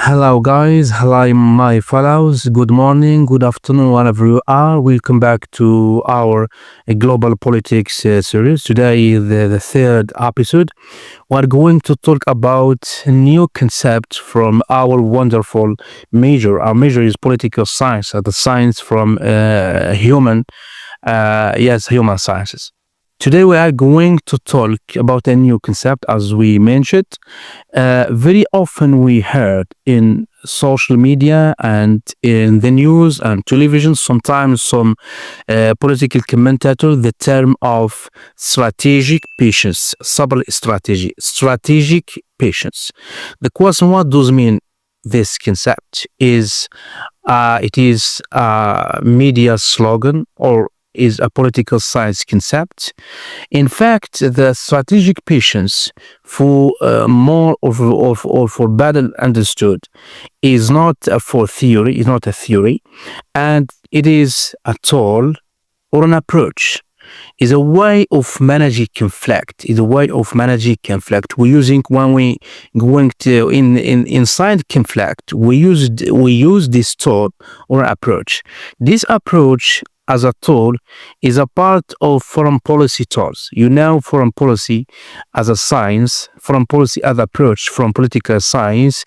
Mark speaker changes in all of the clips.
Speaker 1: Hello, guys. Hello, my fellows. Good morning, good afternoon, wherever you are. Welcome back to our global politics series. Today, the third episode. We're going to talk about a new concept from our wonderful major. Our major is political science, the science from human sciences. Today we are going to talk about a new concept, as we mentioned. Very often we heard in social media and in the news and television, sometimes some political commentator, the term of strategic patience, صبر الاستراتيجي, strategic patience. The question, what does mean this concept? It is a media slogan or is a political science concept. In fact, the strategic patience, for more or for better understood, is not for theory, is not a theory, and it is a tool or an approach. Is a way of managing conflict. Is a way of managing conflict. We're using when we going to inside conflict. We use this tool or approach. This approach as a tool is a part of foreign policy tools. You know, foreign policy as a science, foreign policy as approach from political science.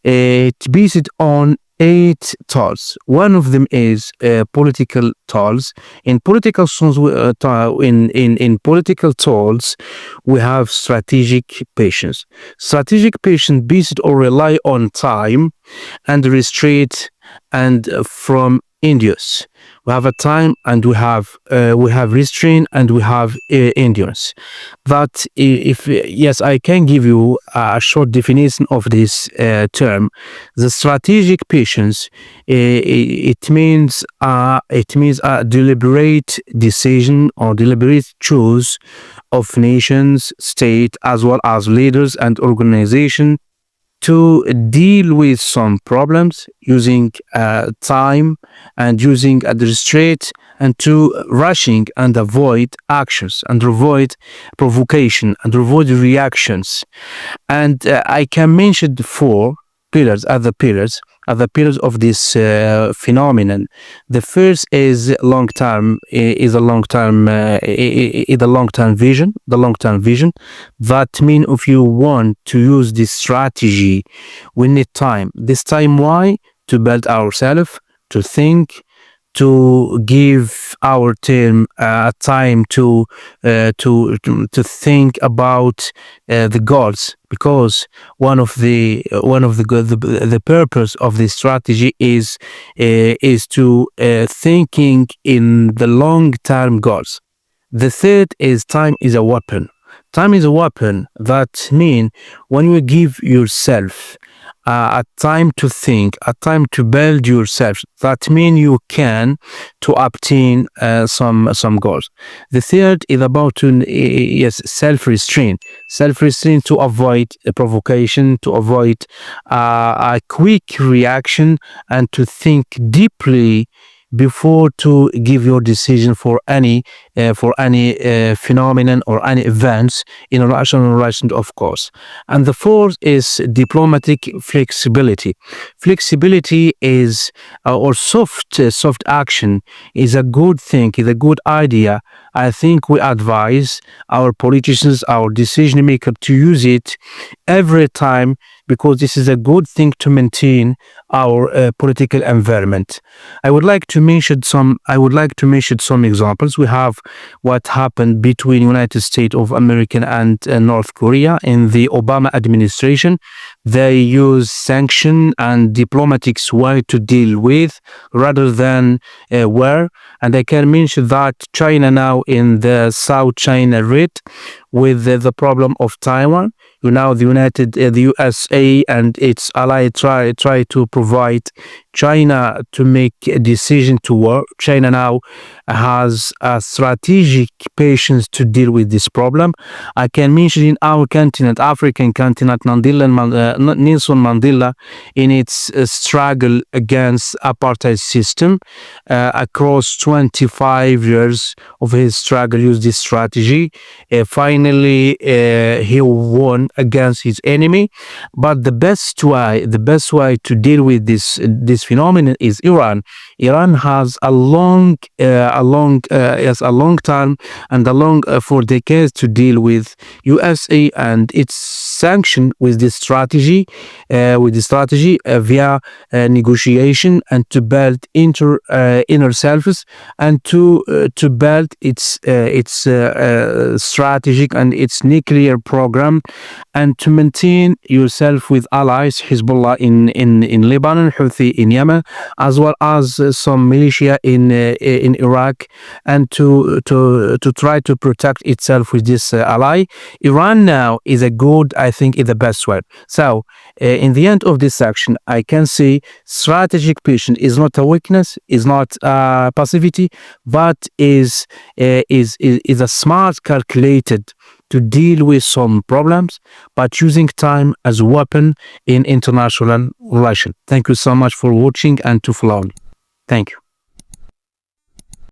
Speaker 1: It's based on 8 tools. One of them is political tools. In political tools, in political tools, we have strategic patience. Strategic patience based or rely on time and restraint and from endurance. We have a time and we have restraint and we have endurance. But yes, I can give you a short definition of this term. The strategic patience, it means a deliberate decision or deliberate choice of nations, state, as well as leaders and organization to deal with some problems using time and using a restraint and to rushing and avoid actions and avoid provocation and avoid reactions. And I can mention the 4 pillars, other pillars of this phenomenon. The first is long-term vision. The long-term vision. That means if you want to use this strategy, we need time. This time, why? To build ourselves, to think, to give our team time to think about the goals, because one of the purpose of this strategy is to thinking in the long term goals. The third is time is a weapon. Time is a weapon. That means when you give yourself a time to think, a time to build yourself, that means you can to obtain some goals. The third is about self-restraint to avoid a provocation, to avoid a quick reaction, and to think deeply before to give your decision for any phenomenon or any events in relation, of course. And the fourth is diplomatic flexibility. Flexibility is or soft action is a good thing, is a good idea. I think we advise our politicians, our decision makers to use it every time, because this is a good thing to maintain our political environment. I would like to mention some examples. We have what happened between United States of America and North Korea in the Obama administration. They use sanction and diplomatic way to deal with rather than war. And I can mention that China now in the South China Red with the problem of Taiwan. Now the USA and its ally try to provide China to make a decision to war. China now has a strategic patience to deal with this problem. I can mention in our continent, African continent, Nelson Mandela in its struggle against apartheid system across 25 years of his struggle used this strategy. Finally finally he won against his enemy. But the best way to deal with this phenomenon is Iran. Iran has a long time and for decades to deal with USA and its sanction with this strategy via negotiation, and to build inner selves, and to build its strategic and its nuclear program, and to maintain yourself with allies, Hezbollah in Lebanon, Houthi in Yemen, as well as some militia in Iraq, and to try to protect itself with this ally. Iran now is I think is the best way. So in the end of this section, I can see strategic patience is not a weakness, is not passivity, but is a smart, calculated to deal with some problems, but using time as a weapon in international relations. Thank you so much for watching and to follow me. Thank you.